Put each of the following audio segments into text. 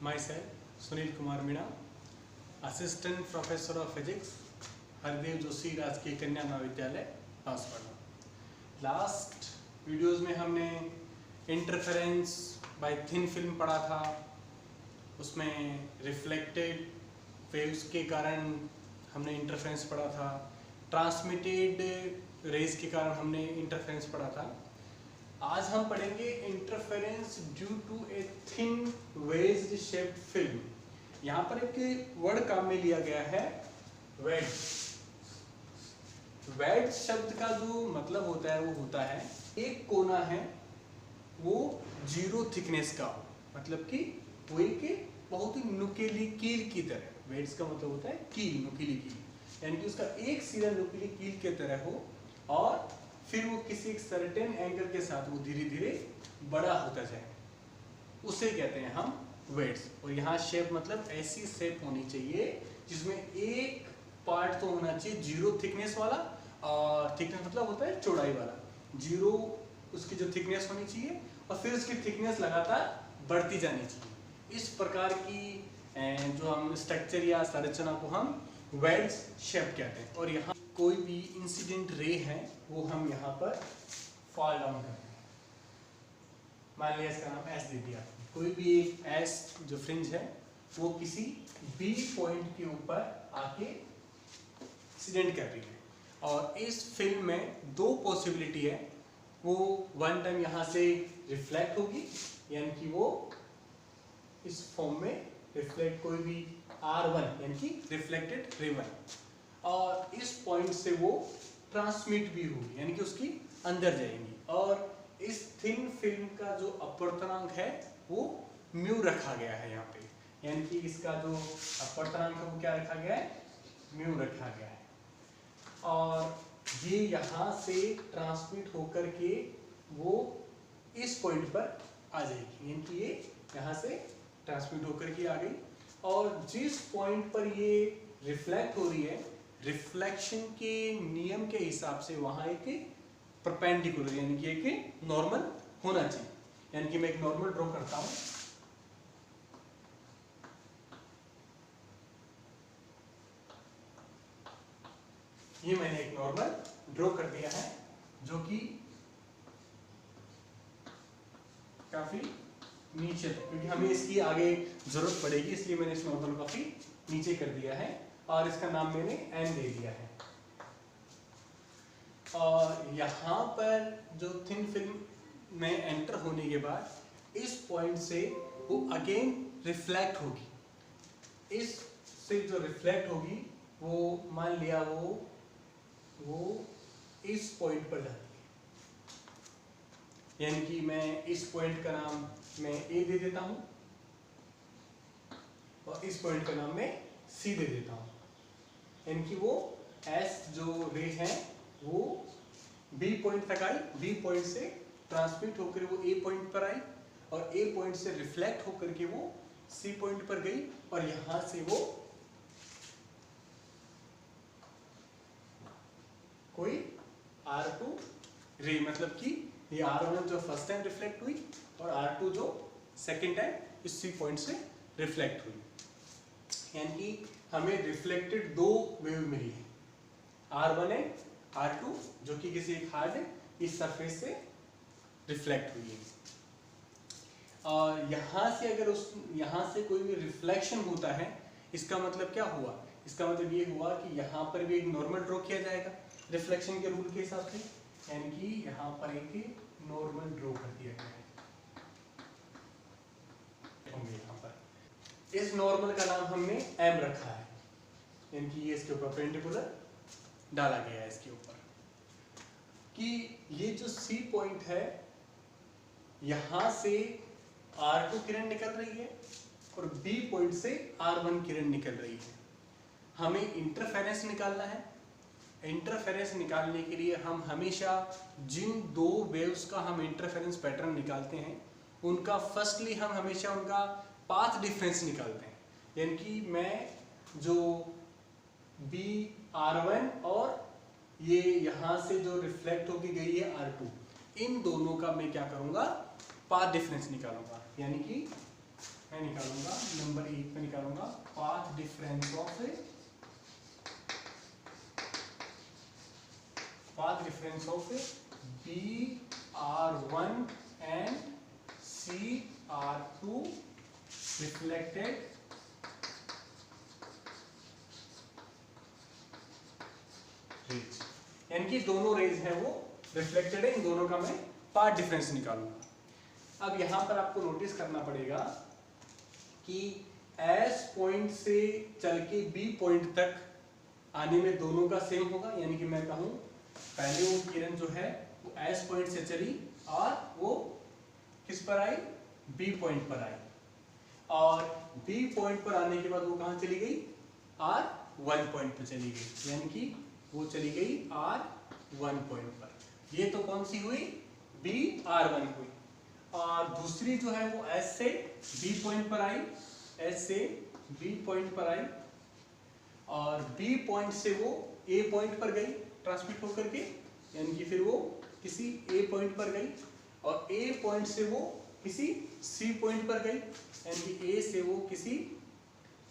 myself Sunil Kumar Meena, assistant professor of physics, Hardev Joshi राजकीय कन्या महाविद्यालय बांसवाड़ा। लास्ट वीडियोस में हमने इंटरफेरेंस बाय थिन फिल्म पढ़ा था। उसमें रिफ्लेक्टेड वेव्स के कारण हमने इंटरफेरेंस पढ़ा था, ट्रांसमिटेड रेज के कारण हमने इंटरफेरेंस पढ़ा था। आज हम पढ़ेंगे interference due to a thin wedge shaped film. यहाँ पर एक वर्ड काम में लिया गया है, वेज। वेज शब्द का जो मतलब होता है वो होता है एक कोना है वो जीरो थिकनेस का हो, मतलब कि वो एक बहुत ही नुकीली कील की तरह। वेज का मतलब होता है कील, नुकीली कील, यानी कि उसका एक सिरा नुकीली कील के तरह हो और फिर वो किसी एक सर्टेन एंगल के साथ वो धीरे धीरे बड़ा होता जाए, उसे कहते हैं हम वेट्स। और यहाँ शेप मतलब ऐसी शेप होनी चाहिए जिसमें एक पार्ट तो होना चाहिए जीरो थिकनेस वाला, और थिकनेस मतलब होता है चौड़ाई वाला, जीरो उसकी जो थिकनेस होनी चाहिए और फिर उसकी थिकनेस लगातार बढ़ती जानी चाहिए। इस प्रकार की जो हम स्ट्रक्चर या संरचना को हम वेट्स शेप कहते हैं। और यहाँ कोई भी इंसिडेंट रे है वो हम यहाँ पर फॉल डाउन करते हैं। मान लिया इसका नाम एस दे दिया। कोई भी एक एस जो फ्रिंज है वो किसी बी पॉइंट के ऊपर आके इंसिडेंट कर रही है, और इस फिल्म में दो पॉसिबिलिटी है। वो वन टाइम यहाँ से रिफ्लेक्ट होगी, यानी कि वो इस फॉर्म में रिफ्लेक्ट, कोई भी R1 यानी कि रिफ्लेक्टेड रे 1, और इस पॉइंट से वो ट्रांसमिट भी होगी, यानी कि उसकी अंदर जाएंगी। और इस थिन फिल्म का जो अपवर्तनांक है वो म्यू रखा गया है यहाँ पे, यानी कि इसका जो अपवर्तनांक है वो क्या रखा गया है, म्यू रखा गया है। और ये यहाँ से ट्रांसमिट होकर के वो इस पॉइंट पर आ जाएगी, यानी कि ये यहाँ से ट्रांसमिट होकर के आ गई। और जिस पॉइंट पर ये रिफ्लेक्ट हो रही है, रिफ्लेक्शन के नियम के हिसाब से वहां एक परपेंडिकुलर यानी कि एक नॉर्मल होना चाहिए। यानी कि मैं एक नॉर्मल ड्रॉ करता हूं। ये मैंने एक नॉर्मल ड्रॉ कर दिया है जो कि काफी नीचे तक, क्योंकि हमें इसकी आगे जरूरत पड़ेगी, इसलिए मैंने इस नॉर्मल को काफी नीचे कर दिया है और इसका नाम मैंने एन दे दिया है। और यहाँ पर जो थिन फिल्म में एंटर होने के बाद इस पॉइंट से वो अगेन रिफ्लेक्ट होगी। इस से जो रिफ्लेक्ट होगी वो मान लिया वो इस पॉइंट पर जाती है, यानी कि मैं इस पॉइंट का नाम मैं ए दे देता हूं और इस पॉइंट का नाम मैं सी दे देता हूं, यानी कि वो एस जो रे है वो बी पॉइंट तक आई, बी पॉइंट से ट्रांसमिट होकर वो ए पॉइंट पर आई और ए पॉइंट से रिफ्लेक्ट होकर के वो सी पॉइंट पर गई, और यहां से वो कोई R2 रे, मतलब कि ये R1 जो फर्स्ट टाइम रिफ्लेक्ट हुई और R2 जो सेकेंड टाइम इस सी पॉइंट से रिफ्लेक्ट हुई, यानी कि हमें रिफ्लेक्टेड दो वेव मिली है, R1 एंड R2, जो कि किसी एक हार्ड इस सरफेस से रिफ्लेक्ट हुई है। और यहाँ से अगर यहाँ से कोई भी रिफ्लेक्शन होता है, इसका मतलब क्या हुआ, इसका मतलब ये हुआ कि यहाँ पर भी एक नॉर्मल ड्रॉ किया जाएगा रिफ्लेक्शन के रूल के हिसाब से, यानी कि यहाँ पर एक नॉर्मल ड्रॉ कर दिया गया है। यहाँ पर इस नॉर्मल का नाम हमने एम रखा है, यानी कि ये इसके ऊपर परपेंडिकुलर डाला गया है इसके ऊपर, कि ये जो सी पॉइंट है यहां से R2 किरण निकल रही है और बी पॉइंट से R1 किरण निकल रही है। हमें इंटरफेरेंस निकालना है। इंटरफेरेंस निकालने के लिए हम हमेशा जिन दो वेव्स का हम इंटरफेरेंस पैटर्न निकालते हैं उनका फर्स्टली हम हमेशा उनका पाथ डिफरेंस निकालते हैं, यानी कि मैं जो बी R1 और ये यहाँ से जो रिफ्लेक्ट होके गई है R2, इन दोनों का मैं क्या करूँगा, पाथ डिफरेंस निकालूंगा, यानी कि मैं निकालूंगा नंबर 1 में निकालूंगा path difference of BR1 and CR2 reflected raise, यानी कि दोनों रेज हैं वो रिफ्लेक्टेड है, इन दोनों का मैं पाथ डिफरेंस निकालूंगा। अब यहां पर आपको नोटिस करना पड़ेगा कि S पॉइंट से चल के B पॉइंट तक आने में दोनों का सेम होगा, यानी कि मैं कहूं पहले वो किरण जो है वो S पॉइंट से चली और वो किस पर आई, B पॉइंट पर आई, और B पॉइंट पर आने के बाद वो कहां चली गई, R1 पॉइंट पर चली गई, यानी कि वो चली गई R1 पॉइंट पर। ये तो कौन सी हुई, BR1 हुई। और दूसरी जो है वो S से B पॉइंट पर आई, S से B पॉइंट पर आई, और B पॉइंट से वो A पॉइंट पर गई ट्रांसमिट होकर के, यानी कि फिर वो किसी A पॉइंट पर गई, और A पॉइंट से वो किसी C पॉइंट पर गई, यानी कि A से वो किसी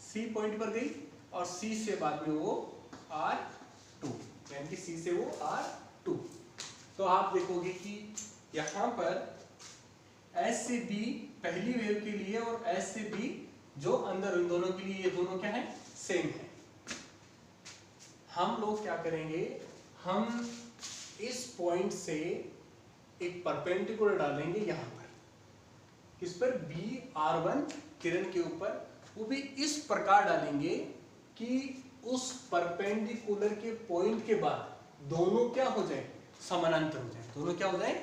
C पॉइंट पर गई, और C से बाद में वो R2, यानी कि C से वो R2। तो आप देखोगे कि यहाँ पर S से B पहली वेव के लिए और S से B जो अंदर इन दोनों के लिए, ये दोनों क्या है, सेम है। हम लोग क्या करेंगे, हम इस पॉइंट से एक परपेंडिकुलर डालेंगे यहाँ पर, किस पर, BR1 किरण के ऊपर, वो भी इस प्रकार डालेंगे कि उस परपेंडिकुलर के पॉइंट के बाद दोनों क्या हो जाए, समानांतर हो जाए, दोनों क्या हो जाए,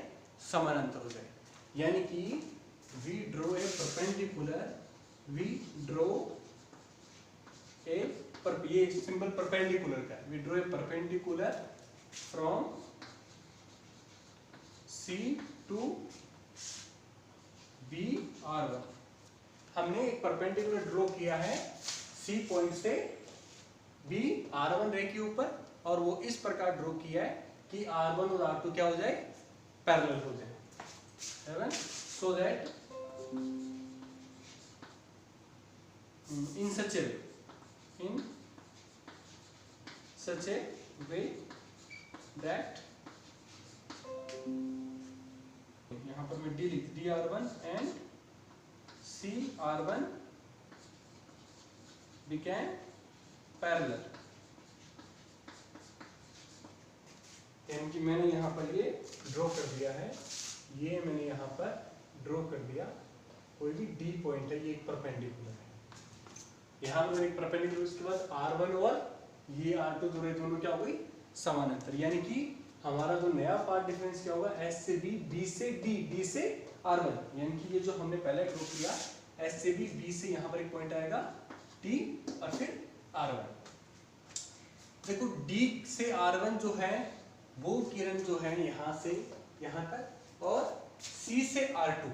समानांतर हो जाए। यानी कि we draw a perpendicular, ये सिंबल परपेंडिकुलर का है, we draw a perpendicular from C to BR1। हमने एक परपेंडिकुलर ड्रॉ किया है C पॉइंट से BR1 रे के ऊपर, और वो इस प्रकार ड्रॉ किया है कि R1 और R2 क्या हो जाए, पैरेलल हो जाए, so that in such a way that यहाँ पर मैं D लिख, DR1 and CR1 became parallel, यानी कि मैंने यहाँ पर ये ड्रॉ कर दिया है, ये मैंने यहाँ पर ड्रॉ कर दिया, कोई भी D पॉइंट है, ये एक परपेंडिकुलर है, यहाँ पर एक परपेंडिकुलर, उसके बाद R1 और ये R2 जो रहे दोनों क्या हो गई, समानांतर। यानी कि हमारा जो नया पाथ डिफरेंस क्या होगा, S से B, B से D, D से R1, यानी कि ये जो हमने पहले ड्रॉ किया S से B, B से यहाँ पर एक पॉइंट आएगा D और फिर R1। देखो D से R1 जो है वो किरण जो है यहाँ से यहाँ तक, और C से R2,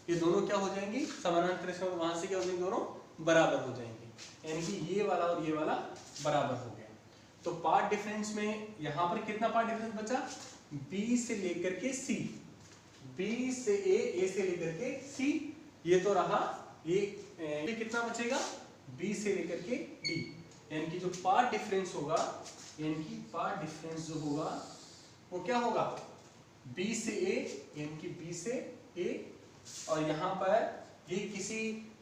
ये दोनों क्या हो जाएंगी, समानांतर, से वहां से क्या हो जाएंगे, दोनों बराबर हो जाएंगे, यानी कि ये वाला और ये वाला बराबर हो गया। तो पार्ट डिफरेंस में यहाँ पर कितना पार्ट डिफरेंस बचा, B से लेकर के C, B से A से लेकर के C, ये तो रहा, ये कितना बचेगा, B से लेकर के D, यानी कि जो पार्ट डिफरेंस होगा, यानी कि पार्ट डिफरेंस जो होगा वो क्या होगा, B से A, यानी कि B से A, और यहाँ पर ये किसी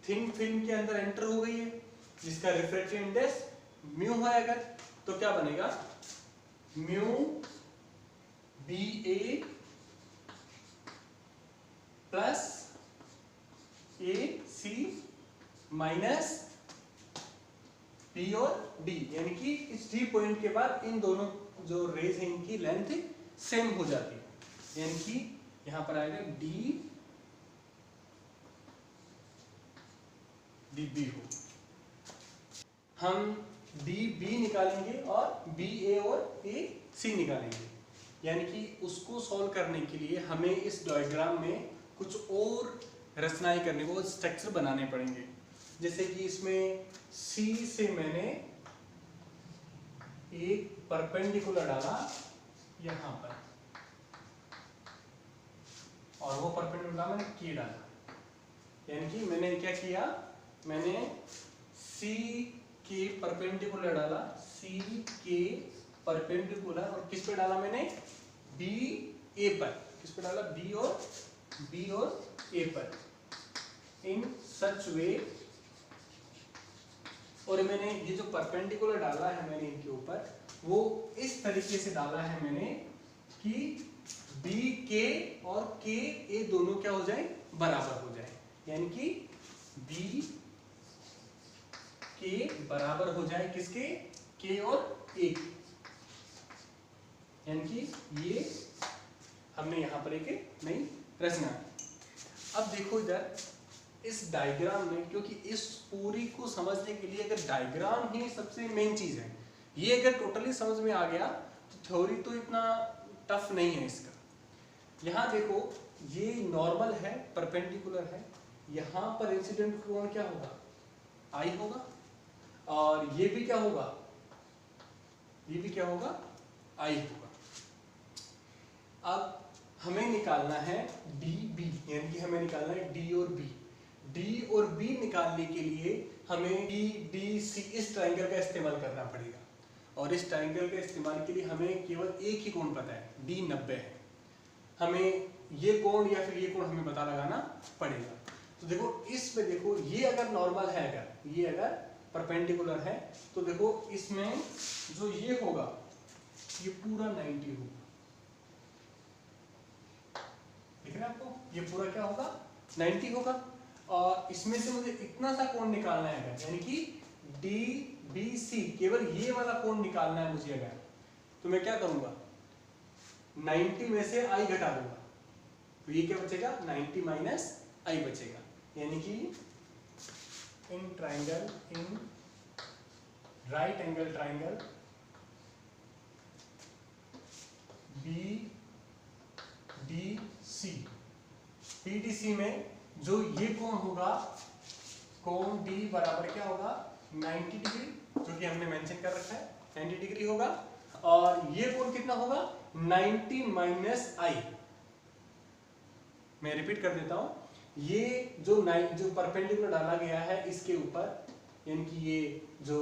थिन फिल्म के अंदर एंटर हो गई है जिसका रिफ्रैक्टिव इंडेक्स म्यू है, अगर तो क्या बनेगा, mu BA plus AC minus B और D, यानी कि इस D पॉइंट के बाद इन दोनों जो रेज है इनकी लेंथ सेम हो जाती है, यानी कि यहाँ पर आएगा DB हो, हम DB निकालेंगे और BA और AC निकालेंगे, यानी कि उसको सॉल्व करने के लिए हमें इस डायग्राम में कुछ और रचनाएं करने को, स्ट्रक्चर बनाने पड़ेंगे। जैसे कि इसमें C से मैंने एक परपेंडिकुलर डाला यहाँ पर, और वो परपेंडिकुलर मैंने K डाला, यानी कि मैंने क्या किया, मैंने सी के परपेंडिकुलर डाला, सी के परपेंडिकुलर, और किस पे डाला मैंने, बी ए पर, किस पे डाला, बी और ए पर, इन सच वे, और मैंने ये जो परपेंडिकुलर डाला है मैंने इनके ऊपर, वो इस तरीके से डाला है मैंने कि बी के और के ए दोनों क्या हो जाए, बराबर हो जाए, यानी कि बी के बराबर हो जाए किसके, के और ए, यानी कि ये हमने यहां पर एक नई रचना। अब देखो इधर इस डायग्राम में, क्योंकि इस पूरी को समझने के लिए अगर डायग्राम ही सबसे मेन चीज है, ये अगर टोटली समझ में आ गया तो थ्योरी तो इतना टफ नहीं है इसका। यहाँ देखो ये नॉर्मल है, परपेंडिकुलर है, यहाँ पर इंसिडेंट कोण क्या होगा, आई होगा, और ये भी क्या होगा, ये भी क्या होगा, आई होगा। अब हमें निकालना है डी बी, यानी कि हमें निकालना है डी और बी। डी और बी निकालने के लिए हमें डी डी सी इस ट्रायंगल का इस्तेमाल करना पड़ेगा, और इस ट्रायंगल का इस्तेमाल के लिए हमें केवल एक ही कोण पता है, डी 90 है। हमें ये कोण या फिर ये कोण हमें पता लगाना पड़ेगा। तो देखो इसमें देखो, ये अगर नॉर्मल है, अगर ये अगर परपेंडिकुलर है, तो देखो इसमें जो ये होगा ये पूरा 90 होगा, दिख रहा है आपको, ये पूरा क्या होगा, 90 होगा। और इसमें से मुझे इतना सा कोण निकालना है अगर, यानी कि डी बी सी, केवल ये वाला कोण निकालना है मुझे अगर, तो मैं क्या करूंगा, 90 में से आई घटा दूंगा, तो ये क्या बचेगा, 90 माइनस आई बचेगा, यानी कि in triangle, in right angle triangle B D C, PDC में जो ये कोण होगा, कोण डी बराबर क्या होगा, 90 डिग्री, जो कि हमने मेंशन कर रखा है, 90 डिग्री होगा। और ये कोण कितना होगा, 90 माइनस आई। मैं रिपीट कर देता हूं, ये जो परपेंडिकुलर डाला गया है इसके ऊपर, यानी कि ये जो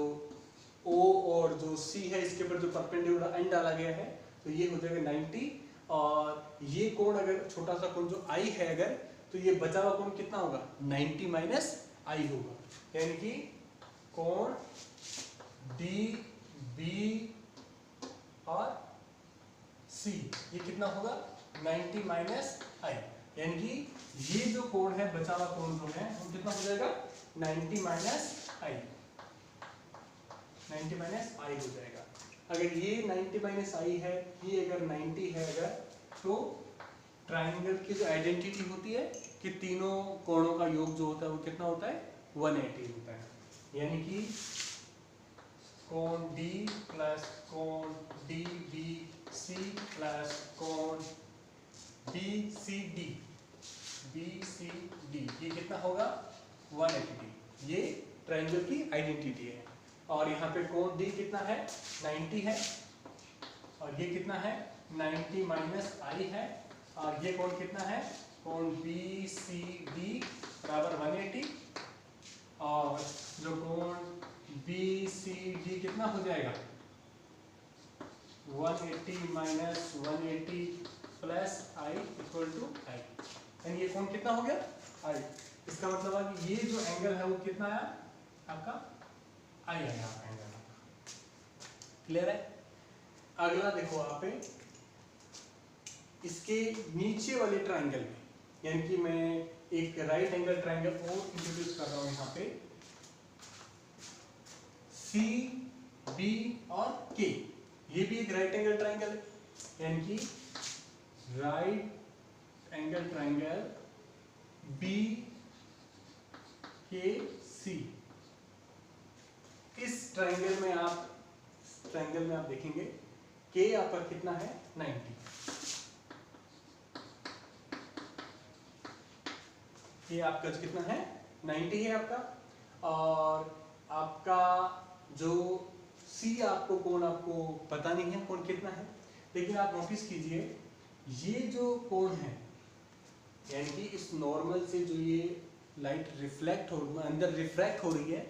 O और जो C है इसके ऊपर जो परपेंडिकुलर एंड डाला गया है, तो ये हो जाएगा 90, और ये कोण अगर छोटा सा कोण जो I है अगर, तो ये बचा हुआ कोण कितना होगा, 90 माइनस आई होगा, यानी कि कोण डी बी और C ये कितना होगा, 90 माइनस आई, यानी कि ये जो कोण है, बचा हुआ कोण जो है वो कितना हो जाएगा, 90 माइनस आई, 90 माइनस आई हो जाएगा। अगर ये 90 माइनस आई है, ये अगर 90 है अगर, तो ट्राइंगल की जो आइडेंटिटी होती है कि तीनों कोणों का योग जो होता है वो कितना होता है, 180 होता है, यानी कि कोण डी प्लस कोण डी बी सी प्लस कोण बी सी डी, ये कितना होगा, 180 डिग्री। ये ट्राइंगल की आइडेंटिटी है। और यहाँ पे कोण डी कितना है, 90 है, और ये कितना है, 90 माइनस आई है, और ये कोण कितना है, कोण बी सी डी बराबर 180, और जो कोण बी सी डी कितना हो जाएगा, 180 minus 180 plus I equal to I, यानी ये कोण कितना हो गया, आई। इसका मतलब है कि ये जो एंगल है वो कितना आया आपका, आई है यहाँ एंगल आपका, क्लियर है। अगला देखो आप इसके नीचे वाले ट्राइंगल में, यानी कि मैं एक राइट एंगल ट्राइंगल और इंट्रोड्यूस कर रहा हूं यहाँ पे, सी बी और के, ये भी एक राइट एंगल ट्राइंगल है, यानी कि right angle triangle B K सी। इस ट्राइंगल में आप देखेंगे के आपका कितना है, 90, ये आपका कितना है, 90 है आपका, और आपका जो सी आपको कोण आपको पता नहीं है कोण कितना है, लेकिन आप नोटिस कीजिए ये जो कोण है, यानी कि इस नॉर्मल से जो ये लाइट रिफ्लेक्ट हो अंदर रिफ्रैक्ट हो रही है,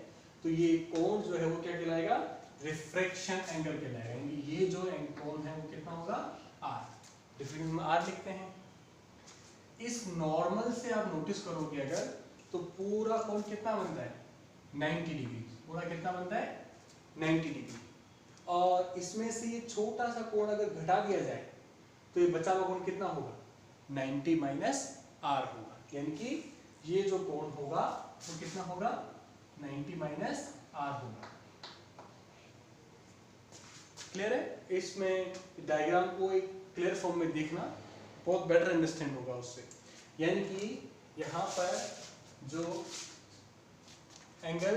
तो ये कोण जो है वो क्या कहलाएगा, रिफ्रैक्शन एंगल कहलाएगा। यानी ये जो कोण है वो कितना होगा, आर, डिफरेंस में आर लिखते हैं। इस नॉर्मल से आप नोटिस करोगे अगर, तो पूरा कोण कितना बनता है, 90 डिग्री। पूरा कितना बनता है, 90 डिग्री। और इसमें से ये छोटा सा कोण अगर घटा दिया जाए तो ये बचा हुआ कोण कितना होगा, 90 माइनस आर होगा। यानी कि ये जो कोण होगा वो कितना होगा, 90 माइनस आर होगा। क्लियर है? इसमें डायग्राम को एक क्लियर फॉर्म में देखना, बहुत बेटर अंडरस्टैंड होगा उससे। यानी कि यहाँ पर जो एंगल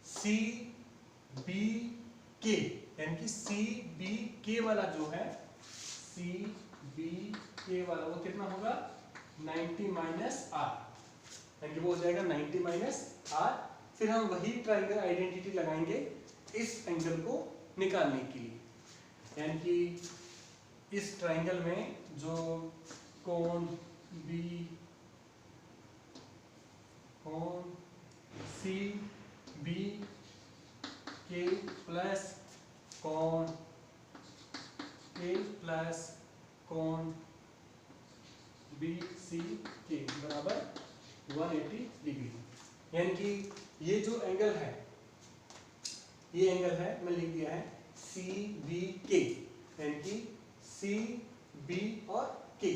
सी बी के, यानी कि सी बी के वाला जो है, सी बी के वाला वो कितना होगा, 90 माइनस आर, यानी कि वो हो जाएगा 90 माइनस आर। फिर हम वही ट्रायंगल आइडेंटिटी लगाएंगे इस एंगल को निकालने के लिए। यानी कि इस ट्रायंगल में जो कोण बी, कोण सी बी के प्लस कोण ए प्लस कोण बी सी के बराबर 180 डिग्री। यानी कि ये जो एंगल है, ये एंगल है, मैं लिख दिया है सी बी के, यानी कि सी बी और के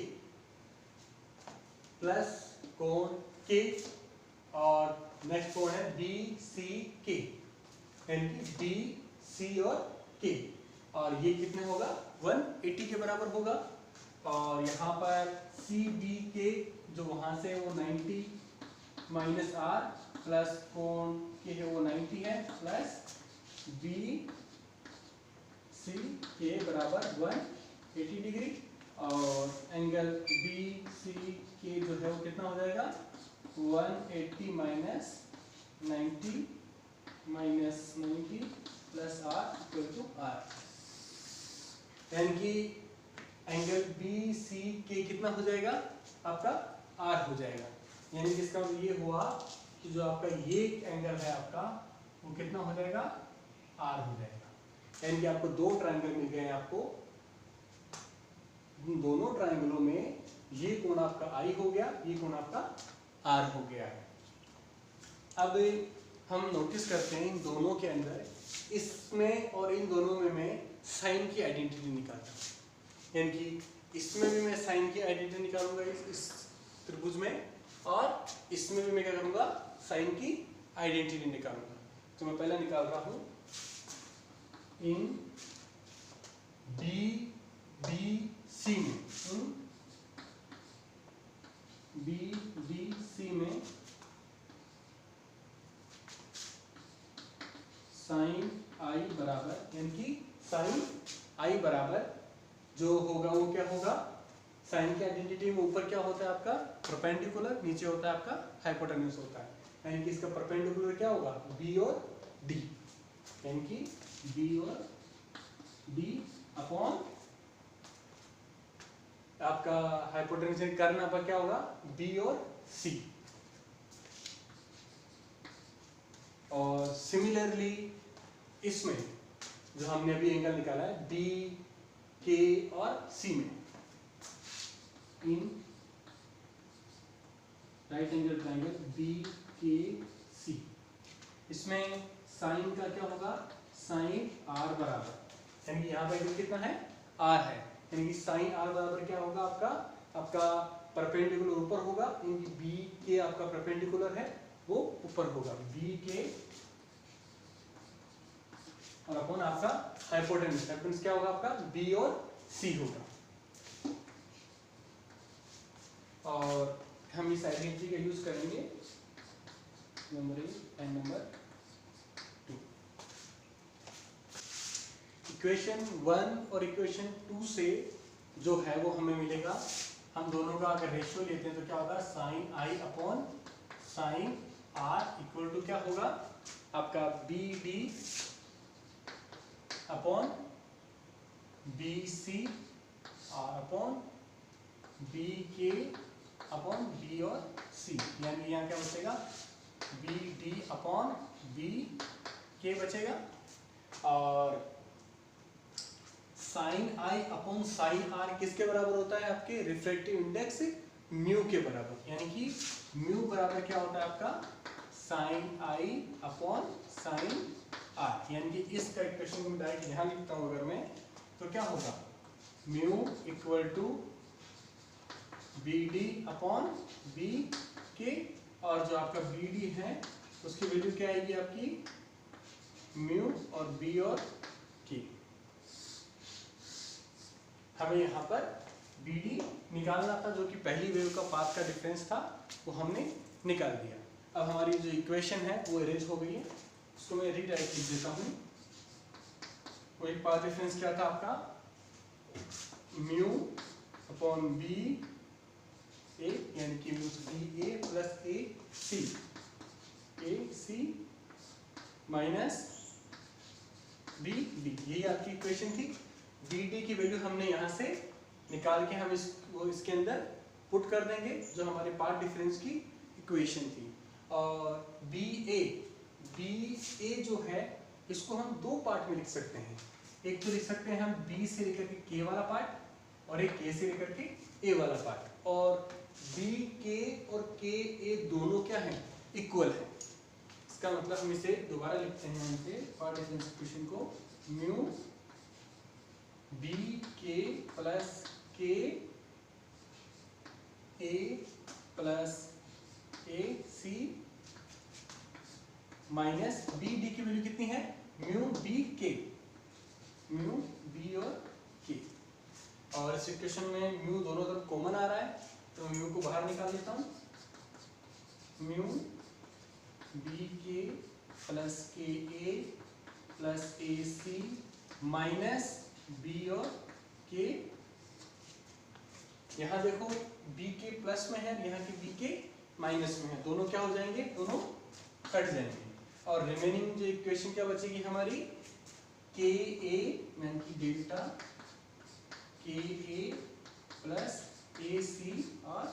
प्लस कोण के, और नेक्स्ट कोण है बी सी के, यानी कि बी सी और के, और ये कितने होगा, 180 के बराबर होगा। और यहाँ पर सी बी के जो वहां से वो 90 माइनस आर प्लस कोण के है वो 90 है, प्लस बी सी के बराबर 180 डिग्री। और एंगल बी सी के जो है वो कितना हो जाएगा, 180 minus 90 plus r equal to r. यानी कि एंगल बी सी के कितना हो जाएगा, आपका आर हो जाएगा। यानी कि इसका ये हुआ कि जो आपका ये एंगल है आपका वो कितना हो जाएगा, आर हो जाएगा। यानी कि आपको दो ट्रायंगल मिल गए हैं, आपको दोनों ट्रायंगलों में ये कोण आपका आई हो गया, ये कोण आपका आर हो गया है। अब हम नोटिस करते हैं इन दोनों के अंदर, इसमें और इन दोनों में मैं साइन की आइडेंटिटी निकालता हूँ। यानी कि इसमें भी मैं साइन की आइडेंटिटी निकालूंगा इस त्रिभुज में, और इसमें भी मैं क्या करूंगा, साइन की आइडेंटिटी निकालूंगा। तो मैं पहले निकाल रहा हूं इन बी बी सी में, इन बी बी सी में साइन आई बराबर, यानी कि साइन आई बराबर जो होगा वो क्या होगा, साइन की आइडेंटिटी में ऊपर क्या होता है आपका परपेंडिकुलर, नीचे होता है आपका हाइपोटेन्यूज होता है। यानी कि इसका परपेंडिकुलर क्या होगा, बी और डी, यानी कि बी और डी अपॉन आपका हाइपोटेन्यूज करना पर क्या होगा, बी और सी। और सिमिलरली इसमें जो हमने अभी एंगल निकाला है बी के और सी में, in right angle triangle B K C, इसमें साइन का क्या होगा, साइन आर बराबर, यानी कि यहाँ पे कितना है, आर है, यानी कि साइन आर बराबर क्या होगा आपका परपेंडिकुलर ऊपर होगा, यानी कि बी के आपका परपेंडिकुलर है वो ऊपर होगा, बी के और अपॉन आपका हाइपोटेन्यूज क्या होगा आपका, बी और सी होगा। और हम इस आइडेंटिटी का यूज करेंगे नंबर 1 एंड नंबर 2। इक्वेशन 1 और इक्वेशन 2 से जो है वो हमें मिलेगा, हम दोनों का अगर रेशियो लेते हैं तो क्या होगा, sine i upon sine r equal to क्या होगा आपका B D upon B C r upon B K upon B और सी, यानी यहाँ क्या बचेगा B D upon B K बचेगा, और sine i upon sine r किसके बराबर होता है आपके रिफ्रैक्टिव इंडेक्स म्यू के बराबर, यानी कि म्यू बराबर क्या होता है आपका sine i upon sine r, यानी कि इसका इक्वेशन को मैं डायरेक्ट यहाँ लिखता हूँ अगर मैं, तो क्या होगा mu equal to B D upon B K, और जो आपका बी डी है उसकी वैल्यू क्या आएगी आपकी म्यू और बी और के। हमें यहाँ पर बी डी निकालना था, जो कि पहली वेव का पाथ का डिफरेंस था, वो हमने निकाल दिया। अब हमारी जो इक्वेशन है वो अरेंज हो गई है, उसको मैं रीडायरेक्ट लिख देता हूँ। वो एक पाथ डिफरेंस क्या था आपका म्यू अपॉन बी ए, यानी कि म्यू बी ए प्लस ए सी माइनस बी डी, यही आपकी इक्वेशन थी। बी डी की वैल्यू हमने यहाँ से निकाल के हम इसके अंदर पुट कर देंगे, जो हमारे पार्ट डिफरेंस की इक्वेशन थी। और बी ए जो है इसको हम दो पार्ट में लिख सकते हैं, एक तो लिख सकते हैं हम बी से लेकर के के वाला पार्ट, और एक के से लेकर के ए वाला पार्ट। और बी के और के ए दोनों क्या है इक्वल है, इसका मतलब हम इसे दोबारा लिखते हैं यहाँ पे पार्ट डिफरेंस इक्वेशन को म्यू बी के प्लस के ए प्लस ए सी माइनस बी डी की वैल्यू कितनी है म्यू बी के, म्यू बी और के। और इस इक्वेशन में म्यू दोनों तरफ कॉमन आ रहा है, तो मैं म्यू को बाहर निकाल देता हूँ। म्यू बी के प्लस के ए प्लस ए सी माइनस बी और के। यहाँ देखो बी के प्लस में है, यहाँ के बी के माइनस में है, दोनों क्या हो जाएंगे दोनों कट जाएंगे। और रिमेनिंग जो इक्वेशन क्या बचेगी हमारी के ए यानी कि डेल्टा के ए प्लस ए सी और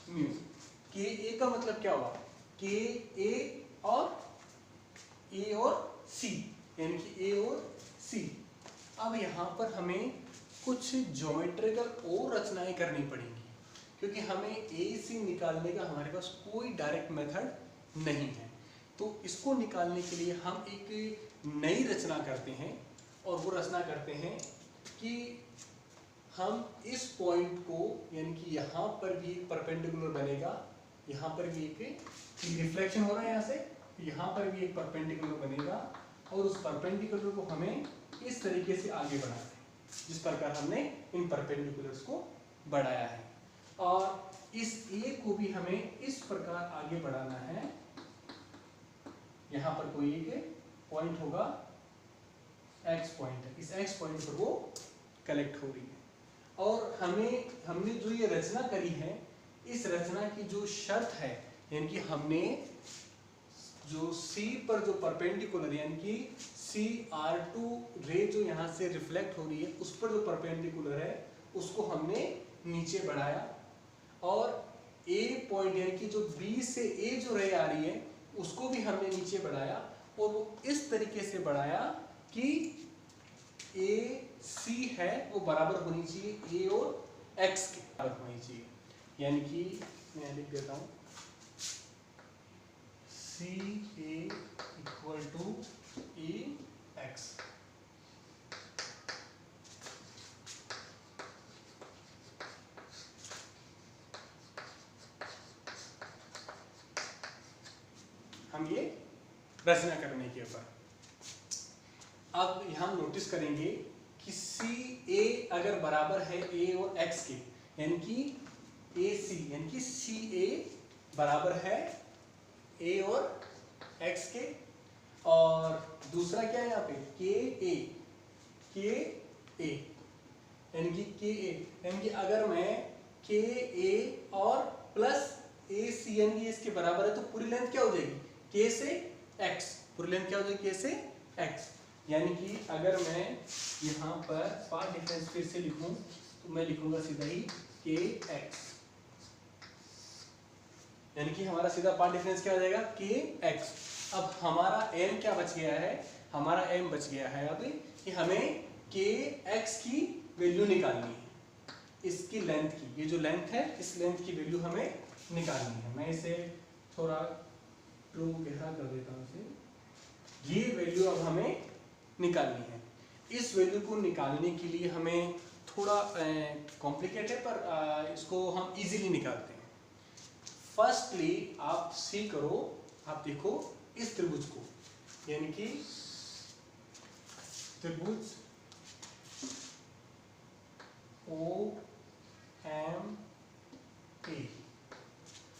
म्यू। के ए का मतलब क्या हुआ के ए और सी, यानी कि ए और सी। अब यहाँ पर हमें कुछ ज्योमेट्रिकल और रचनाएं करनी पड़ेंगी, क्योंकि हमें ए सी निकालने का हमारे पास कोई डायरेक्ट मेथड नहीं है। तो इसको निकालने के लिए हम एक नई रचना करते हैं, और वो रचना करते हैं कि हम इस पॉइंट को, यानी कि यहाँ पर भी एक परपेंडिकुलर बनेगा, यहाँ पर भी एक रिफ्लेक्शन हो रहा है यहाँ से, यहाँ पर भी एक परपेंडिकुलर बनेगा, और उस परपेंडिकुलर को हमें इस तरीके से आगे बढ़ाना है जिस प्रकार हमने इन परपेंडिकुलर्स को बढ़ाया है। और इस ए को भी हमें इस प्रकार आगे बढ़ाना है। यहाँ पर कोई एक पॉइंट होगा, एक्स पॉइंट है, इस एक्स पॉइंट पर वो कलेक्ट हो रही है। और हमने जो ये रचना करी है, इस रचना की जो शर्त है, यानी कि हमने जो C पर जो परपेंडिकुलर यानी कि CR2 रे जो यहाँ से रिफ्लेक्ट हो रही है, उस पर जो परपेंडिकुलर है उसको हमने नीचे बढ़ाया, और A पॉइंट यानी कि जो B से A जो रे आ रही है उसको भी हमने नीचे बढ़ाया, और वो इस तरीके से बढ़ाया कि AC है वो बराबर होनी चाहिए A और X के बराबर होनी चाहिए। यानी कि मैं लिख देता हूँ CA इक्वल टू AX। हम ये रचना करने के ऊपर अब यहाँ नोटिस करेंगे कि CA अगर बराबर है A और X के, यानी कि AC यानी कि CA बराबर है A और X के, और दूसरा क्या है यहाँ पे KA यानी कि KA, यानी कि अगर मैं KA और प्लस AC यानी कि इसके बराबर है, तो पूरी लेंथ क्या हो जाएगी K से X, पूरी लेंथ क्या हो जाएगी K से X। यानी कि अगर मैं यहाँ पर पार्ट डिफरेंस फिर से लिखूं तो मैं लिखूंगा सीधा ही KX, यानी कि हमारा सीधा पार्ट डिफरेंस क्या हो जाएगा के एक्स। अब हमारा एम क्या बच गया है, हमारा एम बच गया है अब कि हमें के एक्स की वैल्यू निकालनी है, इसकी लेंथ की, ये जो लेंथ है इस लेंथ की वैल्यू हमें निकालनी है। मैं इसे थोड़ा ड्रॉ गहरा कर देता हूँ इसे। ये वैल्यू अब हमें निकालनी है। इस वैल्यू को निकालने के लिए हमें थोड़ा कॉम्प्लिकेटेड है पर इसको हम इजीली निकालते हैं। फर्स्टली आप सी करो, आप देखो इस त्रिभुज को, यानी कि त्रिभुज ओ एम ए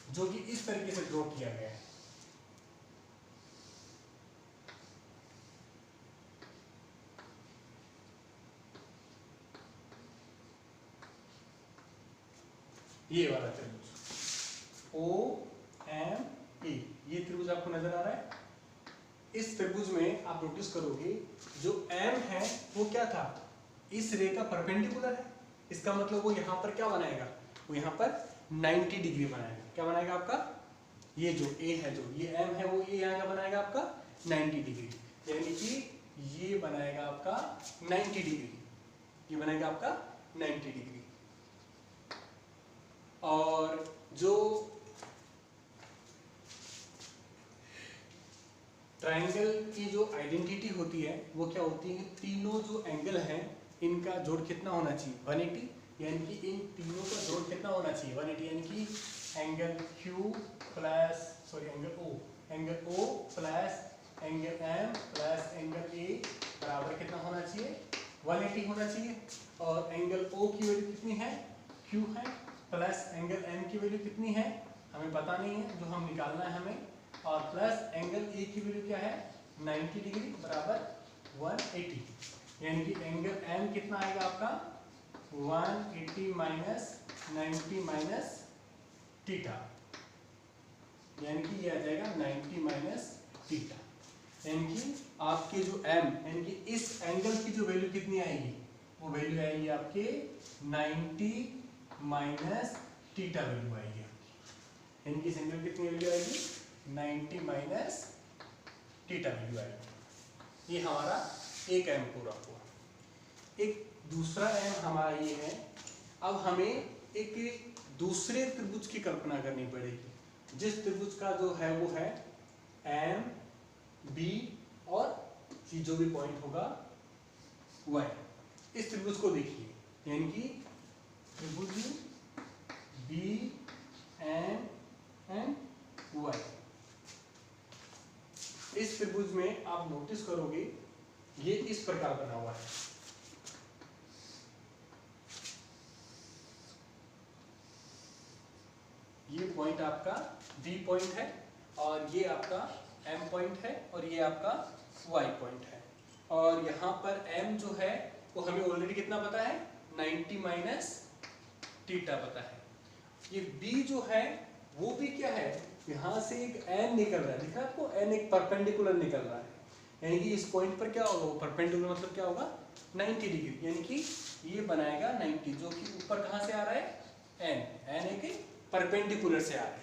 जो कि इस तरीके से ड्रॉ किया गया है। ये वाला त्रिभुज ओ एम ए, ये त्रिभुज आपको नजर आ रहा है। इस त्रिभुज में आप नोटिस करोगे जो एम है वो क्या था, इस रे का परपेंडिकुलर है। इसका मतलब वो यहाँ पर क्या बनाएगा, वो यहाँ पर 90 डिग्री बनाएगा। क्या बनाएगा आपका, ये जो ए है, जो ये एम है, वो ये यहाँ का बनाएगा आपका 90 डिग्री, यानी कि ये बनाएगा आपका 90 डिग्री, ये बनाएगा आपका 90 डिग्री। और जो ट्रायंगल की जो आइडेंटिटी होती है वो क्या होती है, तीनों जो एंगल हैं इनका जोड़ कितना होना चाहिए, 180, यानी कि इन तीनों का जोड़ कितना होना चाहिए, 180, यानी कि angle Q plus angle O plus angle M plus angle A बराबर कितना होना चाहिए, 180 होना चाहिए। और एंगल O की वैल्यू कितनी है, Q है, प्लस एंगल M की वैल्यू कितनी है हमें पता नहीं है, जो हम निकालना है हमें, और प्लस एंगल A की वैल्यू क्या है 90 डिग्री बराबर 180, यानी कि एंगल M कितना आएगा आपका 180 माइनस 90 माइनस थीटा, यानी कि ये आ जाएगा 90 माइनस थीटा, यानी कि आपके जो M यानी कि इस एंगल की जो वैल्यू कितनी आएगी, वो वैल्यू आएगी आपके 90 माइनस थीटा वैल्यू आएगी आपकी, यानी कि इस एंगल कितनी वैल्यू आएगी 90 माइनस थीटा वैल्यू आएगी। ये हमारा एक एम पूरा हुआ। एक दूसरा एम हमारा ये है, अब हमें एक दूसरे त्रिभुज की कल्पना करनी पड़ेगी, जिस त्रिभुज का जो है वो है एम बी और जो भी पॉइंट होगा वाई। इस त्रिभुज को देखिए, यानी कि त्रिभुज बी एम एंड वाई। इस त्रिभुज में आप नोटिस करोगे ये इस प्रकार बना हुआ है, ये पॉइंट आपका D पॉइंट है और ये आपका M पॉइंट है और ये आपका Y पॉइंट है। और यहाँ पर M जो है वो हमें ऑलरेडी कितना पता है 90 माइनस थीटा पता है। ये B जो है वो भी क्या है, यहाँ से एक N निकल रहा है, दिखा आपको N एक परपेंडिकुलर निकल रहा है, यानी कि इस पॉइंट पर क्या होगा, परपेंडिकुलर मतलब क्या होगा 90 डिग्री, यानी कि ये बनाएगा 90, जो कि ऊपर कहाँ से आ रहा है N एक परपेंडिकुलर से आ रहा है,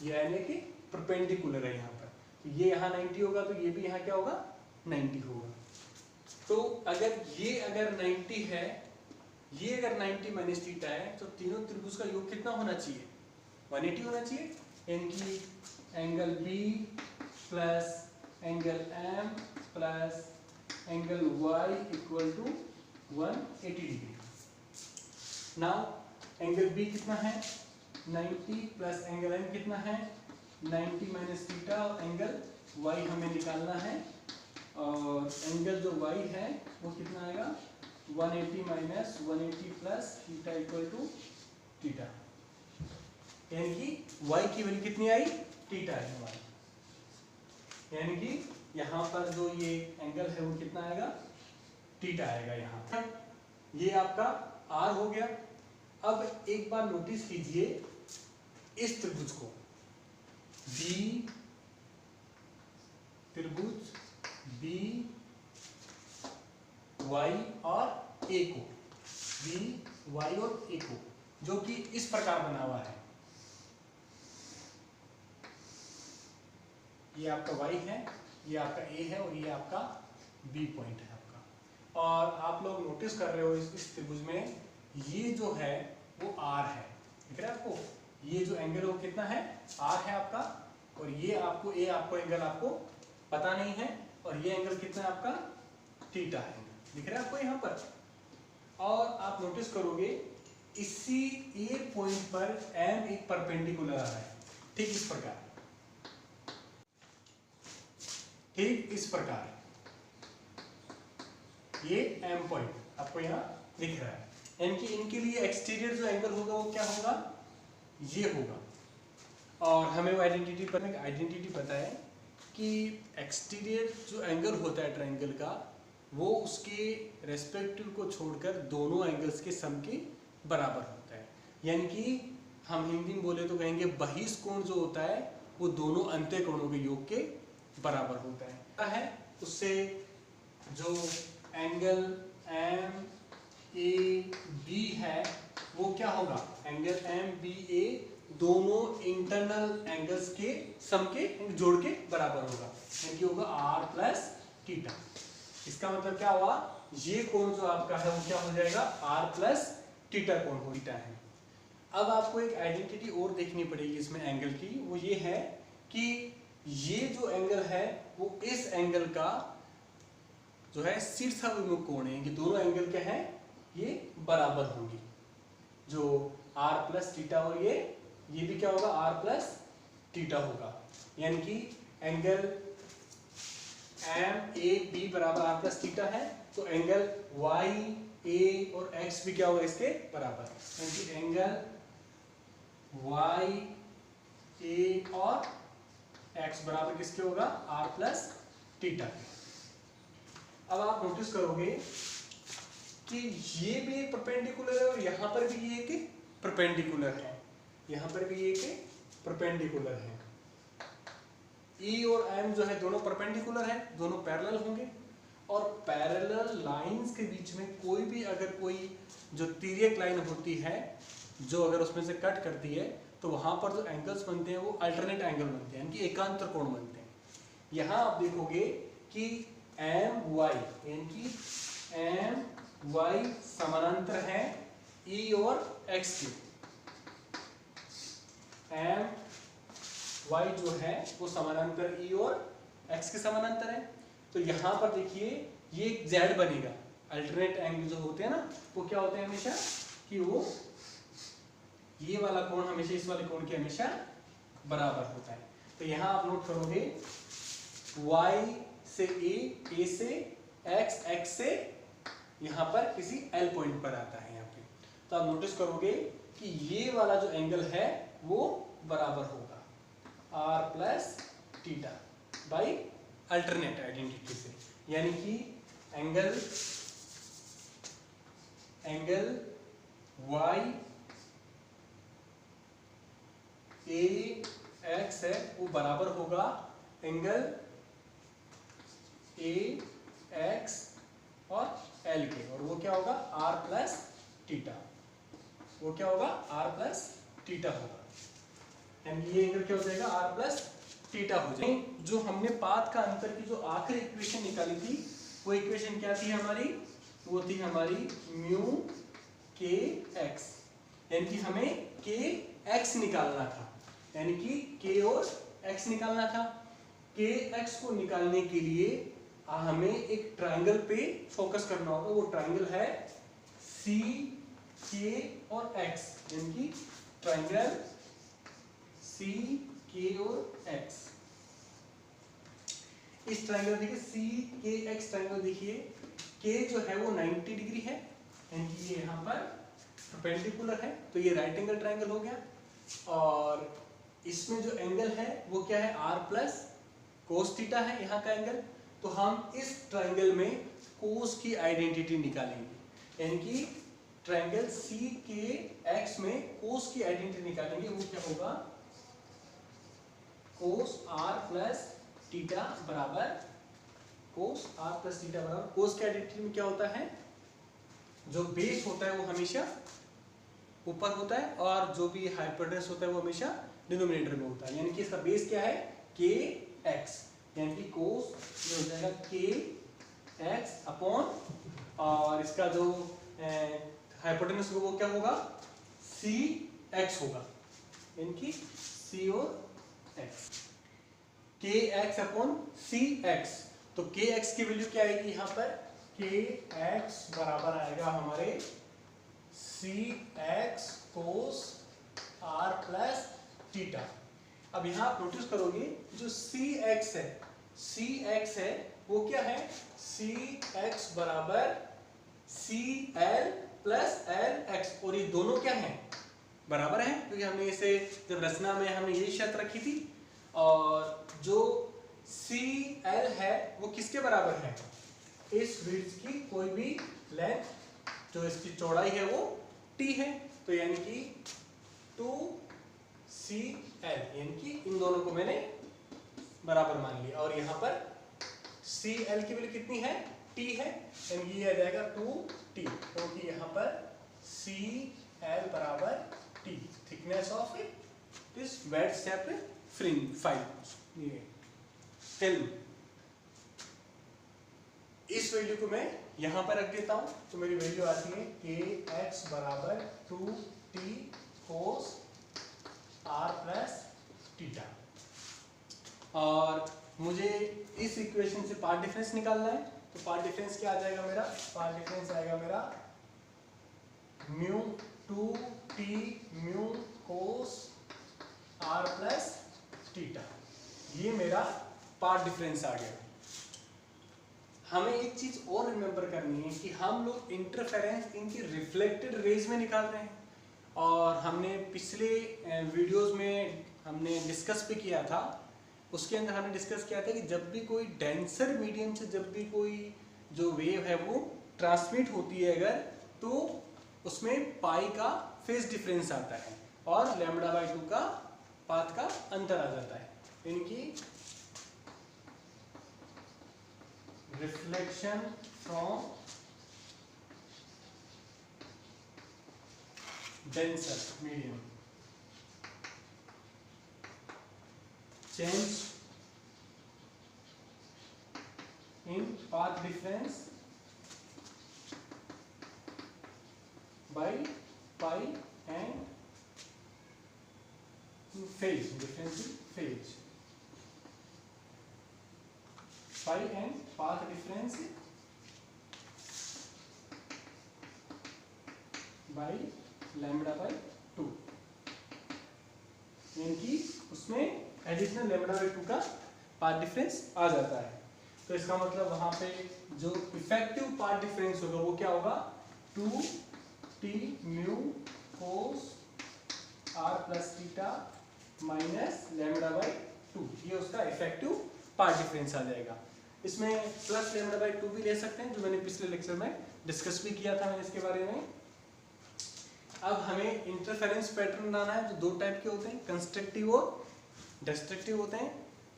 ये N एक परपेंडिकुलर है यहाँ पर, तो ये यहाँ 90 होगा तो ये भी यहाँ क्या होगा 90 होगा। तो अगर ये 90 है, ये अगर 90 माइनस थीटा है, तो तीनों त्रिभुज का योग कितना होना चाहिए 180 होना चाहिए, यानी कि angle B plus angle M plus angle Y equal to 180 degree. Now angle B कितना है 90 प्लस एंगल M कितना है 90 माइनस थीटा, और एंगल Y हमें निकालना है, और एंगल जो Y है वो कितना आएगा 180 minus 180 plus theta equal to theta, यानी कि y की वैल्यू कितनी आई थीटा है हमारी, यानी कि यहाँ पर जो ये एंगल है वो कितना आएगा थीटा आएगा यहाँ पर। ये आपका r हो गया। अब एक बार नोटिस कीजिए इस त्रिभुज को, B त्रिभुज B y और a को, B y और a को, जो कि इस प्रकार बना हुआ है, ये आपका y है, ये आपका a है और ये आपका b पॉइंट है आपका। और आप लोग नोटिस कर रहे हो इस त्रिभुज में ये जो है वो r है, दिख रहा है आपको? ये जो एंगल वो कितना है, r है आपका, और ये आपको आपको एंगल आपको पता नहीं है, और ये एंगल कितना है आपका, थीटा है, दिख रहा है आपको यहाँ पर। और आप नोटिस करोगे इसी ए पॉइंट पर m एक परपेंडिकुलर आ रहा है, ठीक इस प्रकार, ठीक इस प्रकार ये m पॉइंट आपको यहाँ दिख रहा है। यानी कि इनके लिए एक्सटीरियर जो एंगल होगा वो क्या होगा, ये होगा। और हमें वो आइडेंटिटी पता है कि एक्सटीरियर जो एंगल होता है ट्रायंगल का, वो उसके रेस्पेक्टिव को छोड़कर दोनों एंगल्स के सम के बराबर होता है। यानी कि हम हिंदी में बोले तो कहेंगे बहिष्कोण जो होता है वो दोनों अंत्य कोणों के योग के बराबर होता है। उससे जो एंगल एम ए बी है वो क्या होगा, एंगल एम बी ए दोनों इंटरनल एंगल्स के सम के जोड़ के बराबर होगा, यानी होगा आर प्लस थीटा। इसका मतलब क्या हुआ, ये कोण जो आपका है वो क्या हो जाएगा, आर प्लस थीटा कोण हो थीटा है। अब आपको एक आइडेंटिटी और देखनी पड़ेगी इसमें एंगल की, वो ये है कि ये जो एंगल है वो इस एंगल का जो है शीर्षाभिमुख कोण है, कि दोनों एंगल क्या है, ये बराबर होंगे, जो आर प्लस थीटा, और ये भी क्या होगा, आर प्लस थीटा होगा। यानी कि एंगल एम ए बी बराबर आर प्लस थीटा है, तो एंगल वाई ए और एक्स भी क्या होगा इसके बराबर, यानी कि एंगल वाई ए और एक्स बराबर किसके होगा, आर प्लस थीटा के। अब आप नोटिस करोगे कि ये भी एक परपेंडिकुलर है और यहाँ पर भी ये एक परपेंडिकुलर है, यहाँ पर भी ये एक परपेंडिकुलर है। E और M जो है दोनों परपेंडिकुलर है, दोनों पैरेलल होंगे, और पैरेलल लाइंस के बीच में कोई भी अगर कोई जो तिर्यक लाइन होती है जो अगर उसमें से कट करती है, तो वहां पर जो एंगल्स बनते हैं वो अल्टरनेट एंगल बनते हैं, यानी कि एकांतर कोण बनते हैं। यहाँ आप देखोगे कि एम वाई, यानी कि एम वाई समानांतर है E और X के, एम वाई जो है वो समानांतर E और X के समानांतर है। तो यहाँ पर देखिए ये एक Z बनेगा, अल्टरनेट एंगल जो होते हैं ना वो क्या होते हैं हमेशा, कि वो ये वाला कोण हमेशा इस वाले कोण के हमेशा बराबर होता है। तो यहाँ आप नोट करोगे Y से A से X, X से यहाँ पर किसी L पॉइंट पर आता है यहाँ पे। तो आप नोटिस करोगे कि ये वाला जो एंगल है वो बराबर होगा R plus theta by alternate identity से, यानी कि एंगल Y A X है वो बराबर होगा एंगल A X और L के, और वो क्या होगा R प्लस थीटा, वो क्या होगा R प्लस थीटा होगा, यानी ये एंगल क्या हो जाएगा R प्लस थीटा हो जाएगा। जो हमने पाथ का अंतर की जो आखिरी इक्वेशन निकाली थी वो इक्वेशन क्या थी हमारी, वो थी हमारी म्यू के एक्स, यानी कि हमें के एक्स निकालना था, यानी कि के और एक्स निकालना था। के एक्स को निकालने के लिए हमें एक ट्रायंगल पे फोकस करना होगा, वो ट्रायंगल है सी के और एक्स, यानी कि ट्रायंगल सी के और एक्स। इस ट्रायंगल देखिए सी के एक्स ट्रायंगल देखिए, के जो है वो 90 डिग्री है, यानी कि ये यहाँ पर परपेंडिकुलर है, तो ये राइट एंगल ट्रायंगल हो गया। और इसमें जो एंगल है वो क्या है, आर प्लस कोस थीटा है यहाँ का एंगल। तो हम इस ट्रायंगल में कोस की आइडेंटिटी निकालेंगे, यानी कि ट्रायंगल सी के एक्स में कोस की आइडेंटिटी निकालेंगे, वो क्या होगा कोस आर प्लस थीटा बराबर कोस आर प्लस थीटा बराबर, कोस की आइडेंटिटी में क्या होता है, जो बेस होता है वो हमेशा ऊपर होता है और जो भी हाइपोटेनस होता है वो हमेशा डिनोमिनेटर में होता है, यानी कि इसका बेस क्या है के x, यानी कि कोस ये हो जाएगा k x अपॉन, और इसका जो हाइपोटेनस होगा वो क्या होगा, c x होगा, यानी कि c और x, k x upon c x। तो k x की वैल्यू क्या आएगी यहाँ पर, k x बराबर आएगा हमारे c x कोस r प्लस थीटा। अब यहाँ आप नोटिस करोगे जो cx है वो क्या है, cx बराबर cl प्लस lx, और ये दोनों क्या हैं, बराबर हैं, क्योंकि हमने इसे जब रचना में हमने ये शर्त रखी थी। और जो cl है वो किसके बराबर है, इस विड्थ की कोई भी लेंथ, जो इसकी चौड़ाई है वो t है, तो यानी कि 2cl, यानी कि इन दोनों को मैंने बराबर मान लिया। और यहाँ पर cl की वैल्यू कितनी है, t है, यानी कि ये आ जाएगा 2t, क्योंकि यहाँ पर cl बराबर t, thickness of this wedge स्टेप फाइल, ये फिल्म। इस वैल्यू को मैं यहाँ पर रख देता हूँ, तो मेरी वैल्यू आती है kx बराबर 2t कोस r प्लस थीटा। और मुझे इस इक्वेशन से पार्ट डिफरेंस निकालना है, तो पार्ट डिफरेंस क्या आ जाएगा मेरा, पार्ट डिफरेंस आएगा मेरा म्यू 2t म्यू कोस r प्लस थीटा, ये मेरा पार्ट डिफरेंस आ गया। हमें एक चीज और रिमेंबर करनी है कि हम लोग इंटरफेरेंस इनकी रिफ्लेक्टेड रेज में निकाल रहे हैं, और हमने पिछले वीडियोस में हमने डिस्कस भी किया था, उसके अंदर हमने डिस्कस किया था कि जब भी कोई डेंसर मीडियम से जब भी कोई जो वेव है वो ट्रांसमिट होती है अगर, तो उसमें पाई का फेज डिफरेंस आता है और लैम्बडा बाई 2 का पाथ का अंतर आ जाता है, यानी कि reflection from denser medium, change in path difference by pi and phase, difference in phase, pi and path difference by lambda by 2, यानी कि उसमें एडिशनल लैम्बडा बाई 2 का पार्ट डिफरेंस आ जाता है। तो इसका मतलब वहां पे जो इफेक्टिव पार्ट डिफरेंस होगा वो क्या होगा, 2t mu cos r plus theta minus lambda by 2, ये उसका इफेक्टिव पार्ट डिफरेंस आ जाएगा। इसमें प्लस लैम्बडा बाई 2 भी ले सकते हैं, जो मैंने पिछले लेक्चर में डिस्कस भी किया था मैंने इसके बारे में। अब हमें इंटरफेरेंस पैटर्न लाना है, जो दो टाइप के होते हैं, कंस्ट्रक्टिव और डिस्ट्रक्टिव होते हैं।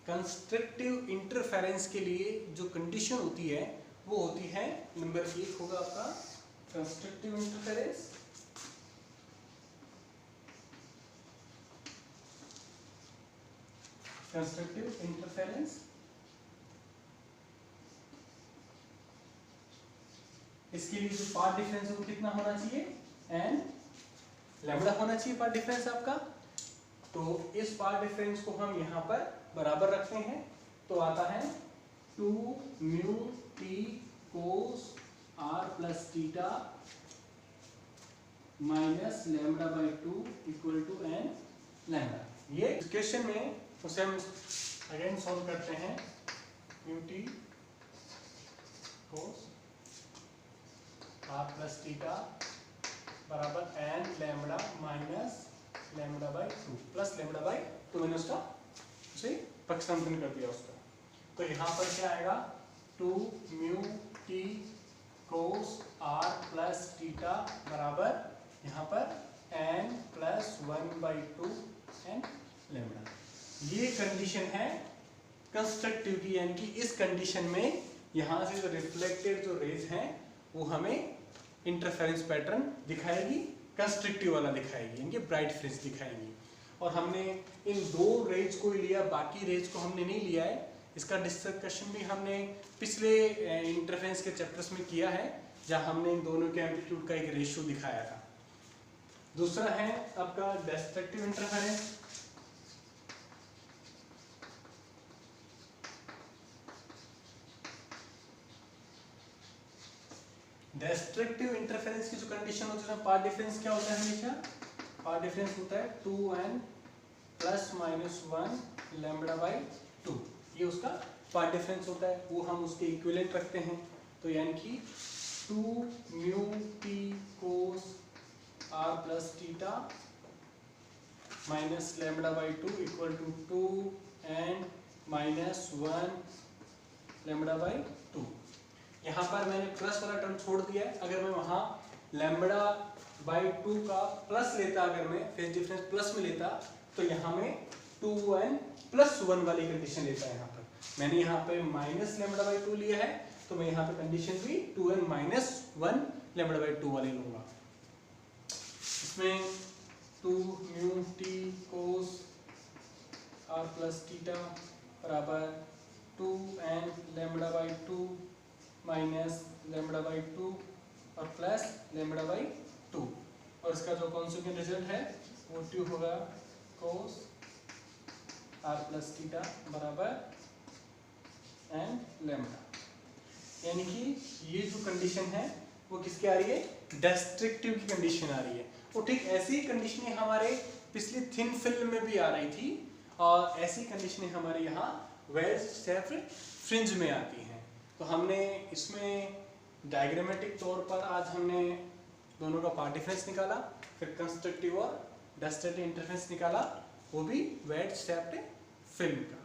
कंस्ट्रक्टिव इंटरफेरेंस के लिए जो कंडीशन होती है वो होती है, नंबर 1 होगा आपका कंस्ट्रक्टिव इंटरफेरेंस, कंस्ट्रक्टिव इंटरफेरेंस इसके लिए जो पार्ट डिफरेंस है वो कितना होना चाहिए, एन लैम्बडा होना चाहिए पार्ट डिफरेंस आपका। तो इस पार्ट डिफरेंस को हम यहाँ पर बराबर रखते हैं, तो आता है 2 mu t cos r plus theta minus lambda by 2 equal to n lambda. ये क्वेश्चन में उसे हम अगेन सॉल्व करते हैं, mu t cos r plus theta बराबर n lambda minus lambda by 2 plus lambda by 2, मैंने उसका उसे पक्षांतरण कर दिया उसका। तो यहाँ पर क्या आएगा, 2 mu t cos r plus theta बराबर यहाँ पर n plus 1 by 2 n lambda. ये कंडीशन है कंस्ट्रक्टिव की, यानी कि इस कंडीशन में यहाँ से जो रिफ्लेक्टेड जो रेज हैं वो हमें इंटरफेरेंस पैटर्न दिखाएगी, कंस्ट्रक्टिव वाला दिखाएगी, यानी कि ब्राइट फ्रिंज दिखाएंगी। और हमने इन दो रेज को ही लिया, बाकी रेज को हमने नहीं लिया है। इसका डिस्कशन भी हमने पिछले इंटरफेरेंस के चैप्टर्स में किया है, जहां हमने इन दोनों के एम्पलीट्यूड का एक रेशियो दिखाया था। दूसरा है आपका डिस्ट्रक्टिव इंटरफेरेंस। डिस्ट्रक्टिव इंटरफेरेंस की जो कंडीशन होती है, पाथ डिफरेंस क्या होता है हमेशा? पाथ डिफरेंस होता है 2n plus minus 1 lambda by 2। ये उसका पाथ डिफरेंस होता है, वो हम उसके इक्विवेलेंट रखते हैं। तो यानी कि 2 mu t cos r plus theta minus lambda by 2 equal to 2n minus 1 lambda by 2। यहाँ पर मैंने प्लस वाला टर्म छोड़ दिया है। अगर मैं वहाँ लैम्बडा बाई 2 का प्लस लेता, अगर मैं फेज डिफरेंस प्लस में लेता, तो यहाँ में 2n प्लस 1 वाली कंडीशन लेता है। यहाँ पर मैंने यहाँ पे माइनस लैम्बडा बाई 2 लिया है, तो मैं यहाँ पे कंडीशन भी 2n माइनस 1 लैम्बडा बाई 2 वाली लूंगा। इसमें 2 mu t cos r plus theta बराबर 2n lambda by 2 minus lambda by 2 और प्लस लैम्बडा बाई 2, और इसका जो कॉन्सिक्वेंट रिजल्ट है वो 2 होगा कोस r प्लस थीटा बराबर n लैम्बडा। यानी कि ये जो कंडीशन है वो किसकी आ रही है? डिस्ट्रक्टिव की कंडीशन आ रही है। वो ठीक ऐसी ही कंडीशनें हमारे पिछली थिन फिल्म में भी आ रही थी, और ऐसी कंडीशनें हमारे यहाँ वेज शेफ्ड फ्रिंज में आती हैं। तो हमने इसमें डायग्रामेटिक तौर पर आज हमने दोनों का पाथ डिफरेंस निकाला, फिर कंस्ट्रक्टिव और डिस्ट्रक्टिव इंटरफेरेंस निकाला, वो भी वेज शेफ्ड फिल्म का।